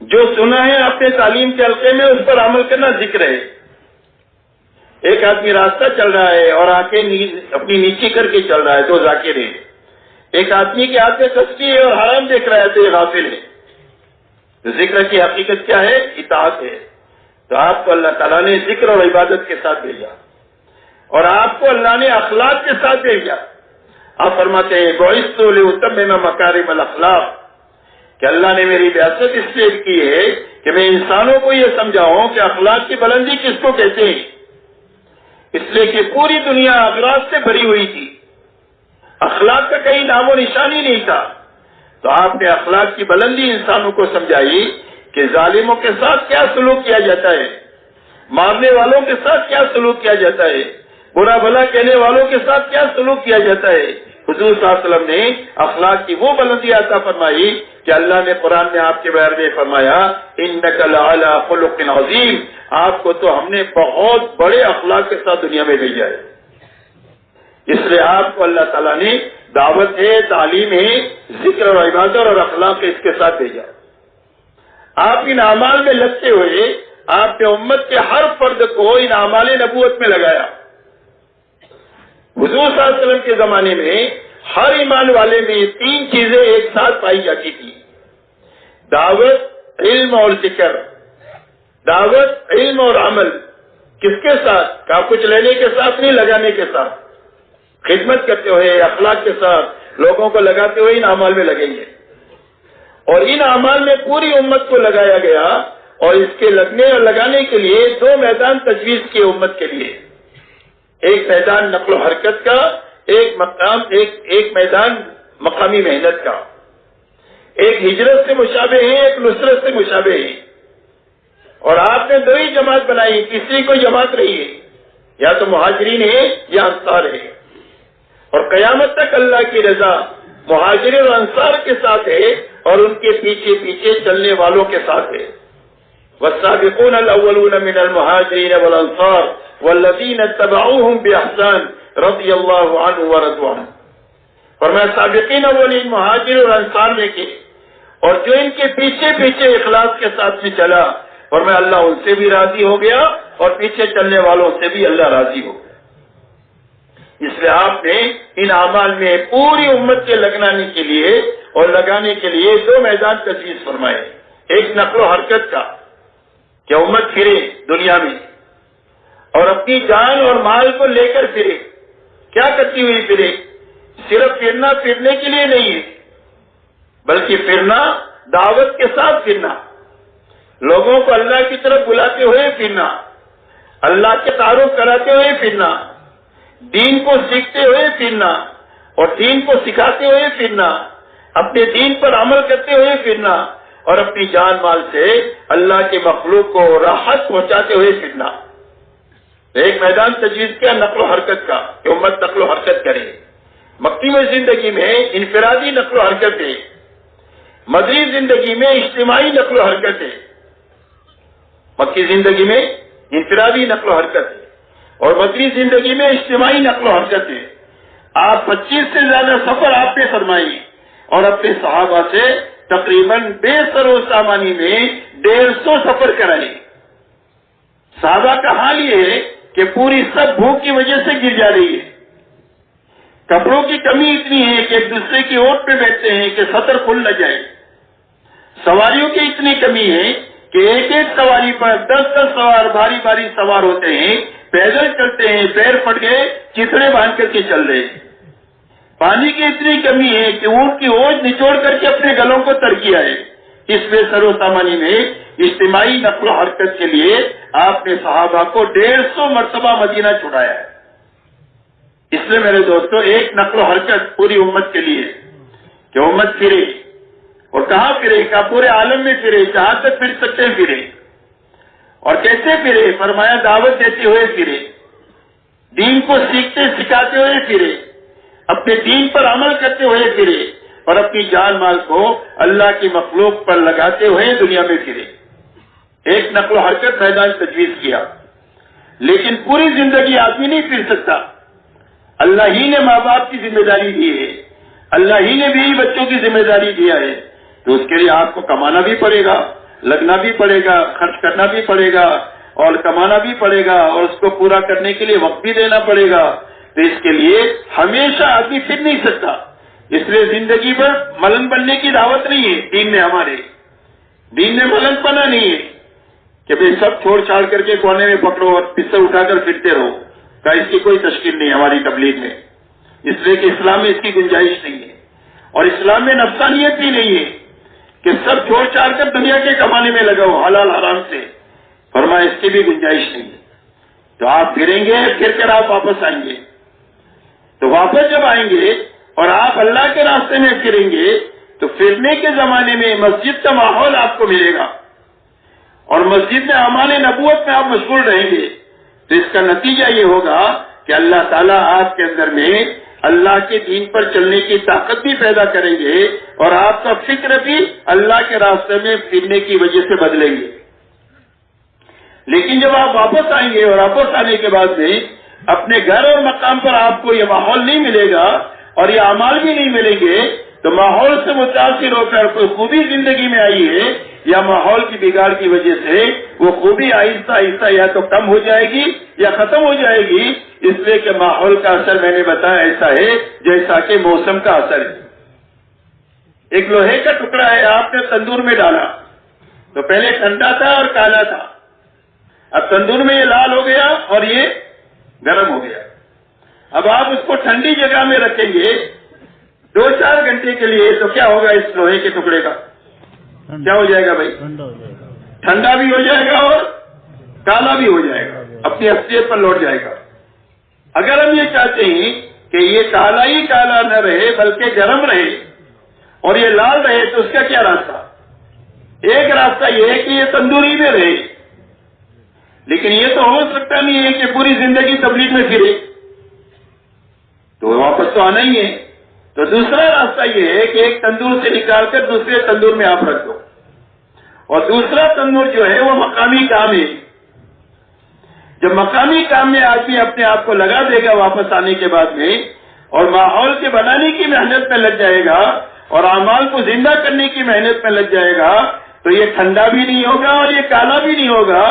Speaker 1: جو سنا ہے اپنے تعلیم کے حلقے میں اس پر عمل کرنا ذکر ہے۔ ایک آدمی راستہ چل رہا ہے اور آنکھیں اپنی نیچی کر کے چل رہا ہے تو ذاکر ہے، ایک آدمی کے ہاتھ میں تسبیح ہے اور حرام دیکھ رہا ہے تو یہ غافل ہے۔ تو ذکر کی حقیقت کیا ہے؟ اطاعت ہے۔ تو آپ کو اللہ تعالیٰ نے ذکر اور عبادت کے ساتھ بھیجا، اور آپ کو اللہ نے اخلاق کے ساتھ بھیجا۔ آپ فرماتے ہیں بعثت لأتمم مکارم الاخلاق، کہ اللہ نے میری بعثت اس لیے کی ہے کہ میں انسانوں کو یہ سمجھاؤں کہ اخلاق کی بلندی کس کو کہتے ہیں، اس لیے کہ پوری دنیا اغراض سے بھری ہوئی تھی، اخلاق کا کہیں نام و نشان ہی نہیں تھا۔ تو آپ نے اخلاق کی بلندی انسانوں کو سمجھائی کہ ظالموں کے ساتھ کیا سلوک کیا جاتا ہے، مارنے والوں کے ساتھ کیا سلوک کیا جاتا ہے، برا بھلا کہنے والوں کے ساتھ کیا سلوک کیا جاتا ہے۔ حضور صلی اللہ علیہ وسلم نے اخلاق کی وہ بلندی عطا فرمائی کہ اللہ نے قرآن میں آپ کے بارے میں فرمایا انک لعلی خلق عظیم، آپ کو تو ہم نے بہت بڑے اخلاق کے ساتھ دنیا میں بھیجا ہے۔ اس لیے آپ کو اللہ تعالیٰ نے دعوت ہے، تعلیم ہے، ذکر اور عبادت اور اخلاق اس کے ساتھ بھیجا۔ آپ ان اعمال میں لگتے ہوئے آپ نے امت کے ہر فرد کو ان اعمال نبوت میں لگایا۔ حضور صلی اللہ علیہ وسلم کے زمانے میں ہر ایمان والے میں تین چیزیں ایک ساتھ پائی جاتی تھی: دعوت، علم اور ذکر۔ دعوت، علم اور عمل کس کے ساتھ؟ کہ کچھ لینے کے ساتھ نہیں، لگانے کے ساتھ، خدمت کرتے ہوئے اخلاق کے ساتھ لوگوں کو لگاتے ہوئے ان اعمال میں لگیں گے۔ اور ان اعمال میں پوری امت کو لگایا گیا، اور اس کے لگنے اور لگانے کے لیے دو میدان تجویز کیے امت کے لیے۔
Speaker 2: ایک میدان نقل و حرکت کا، ایک میدان مقامی محنت کا، ایک ہجرت سے مشابہ ہے، ایک نصرت سے مشابہ ہے. اور آپ نے دو ہی جماعت بنائی، تیسری کوئی جماعت نہیں ہے، یا تو مہاجرین ہے یا انصار ہے. اور قیامت تک اللہ کی رضا مہاجرین اور انصار کے ساتھ ہے اور ان کے پیچھے پیچھے چلنے والوں کے ساتھ ہے. والسابقون الاولون من المهاجرين والانصار والذين اتبعوهم باحسان رضی اللہ عنہ ورضوا عنہ. فرمایا سابقین اولین مہاجر اور انصار میں کے، اور جو ان کے پیچھے پیچھے اخلاص کے ساتھ میں چلا، فرمایا اللہ ان سے بھی راضی ہو گیا اور پیچھے چلنے والوں سے بھی اللہ راضی ہو گیا. اس لیے آپ نے ان اعمال میں پوری امت کے لگانے کے لیے دو میدان تجویز فرمائے. ایک نقل و حرکت کا کہ امت پھرے دنیا میں اور اپنی جان اور مال کو لے کر پھرے. کیا کرتی ہوئی پھرے؟ صرف پھرنے کے لیے نہیں ہے، بلکہ پھرنا دعوت کے ساتھ پھرنا، لوگوں کو اللہ کی طرف بلاتے ہوئے پھرنا، اللہ کے تعارف کراتے ہوئے پھرنا، دین کو سیکھتے ہوئے پھرنا اور دین کو سکھاتے ہوئے پھرنا، اپنے دین پر عمل کرتے ہوئے پھرنا اور اپنی جان مال سے اللہ کے مخلوق کو راحت پہنچاتے ہوئے پھرنا. ایک میدان تجویز کیا نقل و حرکت کا کہ امت نقل و حرکت کرے. مکی میں زندگی میں انفرادی نقل و حرکت ہے، مدنی زندگی میں اجتماعی نقل و حرکت ہے. مکی زندگی میں انفرادی نقل و حرکت ہے اور مدنی زندگی میں اجتماعی نقل و حرکت ہے. آپ 25 سے زیادہ سفر آپ نے فرمائی اور اپنے صحابہ سے تقریباً بے سر و سامانی میں 150 سفر کرائے. صحابہ کا حال یہ ہے کہ پوری سب بھوک کی وجہ سے گر جا رہی ہے. کپڑوں کی کمی اتنی ہے کہ ایک دوسرے کی اوٹ پہ بیٹھتے ہیں کہ سطر کھل نہ جائے. سواریوں کی اتنی کمی ہے کہ ایک ایک سواری پر 10 سوار بھاری بھاری سوار ہوتے ہیں، پیدل چلتے ہیں، پیر پھٹ گئے چتڑے باندھ کر کے چل رہے. پانی کی اتنی کمی ہے کہ اونٹ کی اوج نچوڑ کر کے اپنے گلوں کو تر کیا ہے. اس میں سر و سامانی میں اجتماعی نقل و حرکت کے لیے آپ نے صحابہ کو 150 مرتبہ مدینہ چھڑایا ہے. اس لیے میرے دوستو ایک نقل و حرکت پوری امت کے لیے کہ امت پھرے. اور کہاں پھرے؟ کہا پورے عالم میں پھرے، جہاں تک پھر سکتے ہیں پھرے. اور کیسے پھرے؟ فرمایا دعوت دیتے ہوئے پھرے، دین کو سیکھتے سکھاتے ہوئے پھرے، اپنے دین پر عمل کرتے ہوئے پھرے اور اپنی جان مال کو اللہ کی مخلوق پر لگاتے ہوئے دنیا میں پھرے. ایک نقل و حرکت میدان تجویز کیا. لیکن پوری زندگی آدمی نہیں پھر سکتا. اللہ ہی نے ماں باپ کی ذمہ داری دی ہے، اللہ ہی نے بیوی بچوں کی ذمہ داری دیا ہے، تو اس کے لیے آپ کو کمانا بھی پڑے گا، لگنا بھی پڑے گا، خرچ کرنا بھی پڑے گا اور کمانا بھی پڑے گا اور اس کو پورا کرنے کے لیے وقت بھی دینا پڑے گا. تو اس کے لیے ہمیشہ آدمی پھر نہیں سکتا. اس لیے زندگی پر ملنگ بننے کی دعوت نہیں ہے. دین میں ہمارے دین میں ملنگ بنا نہیں ہے کہ بھئی سب چھوڑ چھاڑ کر کے کونے میں پکڑو اور پستل اٹھا کر پھرتے رہو. کا اس کی کوئی تشکیل نہیں ہماری تبلیغ میں. اس لیے کہ اسلام میں اس کی گنجائش نہیں ہے اور اسلام میں نفسانیت بھی نہیں ہے کہ سب چھوڑ چھاڑ کر دنیا کے کمانے میں لگاؤ حلال حرام سے. فرمایا اس کی بھی گنجائش نہیں ہے. تو آپ پھریں گے، پھر کر آپ واپس آئیں گے. تو واپس جب آئیں گے اور آپ اللہ کے راستے میں پھریں گے تو پھرنے کے زمانے میں مسجد کا ماحول آپ کو ملے گا اور مسجد میں اعمال نبوت میں آپ مشغول رہیں گے. تو اس کا نتیجہ یہ ہوگا کہ اللہ تعالیٰ آپ کے اندر میں اللہ کے دین پر چلنے کی طاقت بھی پیدا کریں گے اور آپ کا فکر بھی اللہ کے راستے میں پھرنے کی وجہ سے بدلیں گے. لیکن جب آپ واپس آئیں گے اور واپس آنے کے بعد میں اپنے گھر اور مقام پر آپ کو یہ ماحول نہیں ملے گا اور یہ اعمال بھی نہیں ملیں گے تو ماحول سے متاثر ہو کر کوئی خوبی زندگی میں آئی ہے یا ماحول کی بگاڑ کی وجہ سے وہ خوبی آہستہ آہستہ یا تو کم ہو جائے گی یا ختم ہو جائے گی. اس لیے کہ ماحول کا اثر میں نے بتایا ایسا ہے جیسا کہ موسم کا اثر ہے. ایک لوہے کا ٹکڑا ہے، آپ نے تندور میں ڈالا تو پہلے ٹھنڈا تھا اور کالا تھا، اب تندور میں یہ لال ہو گیا اور یہ گرم ہو گیا. اب آپ اس کو ٹھنڈی جگہ میں رکھیں گے 2-4 گھنٹے کے لیے تو کیا ہوگا؟ اس لوہے کے ٹکڑے کا کیا ہو جائے گا بھائی؟ ٹھنڈا بھی ہو جائے گا اور کالا بھی ہو جائے گا، اپنی اصلیت پر لوٹ جائے گا. اگر ہم یہ چاہتے ہیں کہ یہ کالا ہی کالا نہ رہے بلکہ گرم رہے اور یہ لال رہے تو اس کا کیا راستہ؟ ایک راستہ یہ ہے کہ یہ تندوری میں رہے، لیکن یہ تو ہو سکتا نہیں ہے کہ پوری زندگی تبلیغ میں پھرے، تو واپس تو آنا ہی ہے۔ تو دوسرا راستہ یہ ہے کہ ایک تندور سے نکال کر دوسرے تندور میں آپ رکھ دو، اور دوسرا تندور جو ہے وہ مقامی کام ہے۔ جب مقامی کام میں آدمی اپنے آپ کو لگا دے گا واپس آنے کے بعد میں، اور ماحول کے بنانے کی محنت میں لگ جائے گا اور اعمال کو زندہ کرنے کی محنت میں لگ جائے گا، تو یہ ٹھنڈا بھی نہیں ہوگا اور یہ کالا بھی نہیں ہوگا،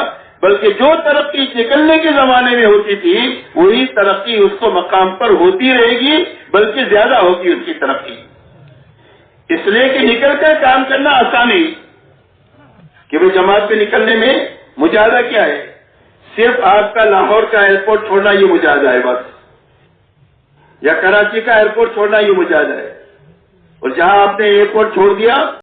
Speaker 2: بلکہ جو ترقی نکلنے کے زمانے میں ہوتی تھی وہی ترقی اس کو مقام پر ہوتی رہے گی، بلکہ زیادہ ہوگی اس کی ترقی۔ اس لیے کہ نکل کر کام کرنا آسان ہے کہ وہ جماعت پہ نکلنے میں مجاہدہ کیا ہے؟ صرف آپ کا لاہور کا ایئرپورٹ چھوڑنا یہ مجاہدہ ہے بس، یا کراچی کا ایئرپورٹ چھوڑنا یہ مجاہدہ ہے، اور جہاں آپ نے ایئرپورٹ چھوڑ دیا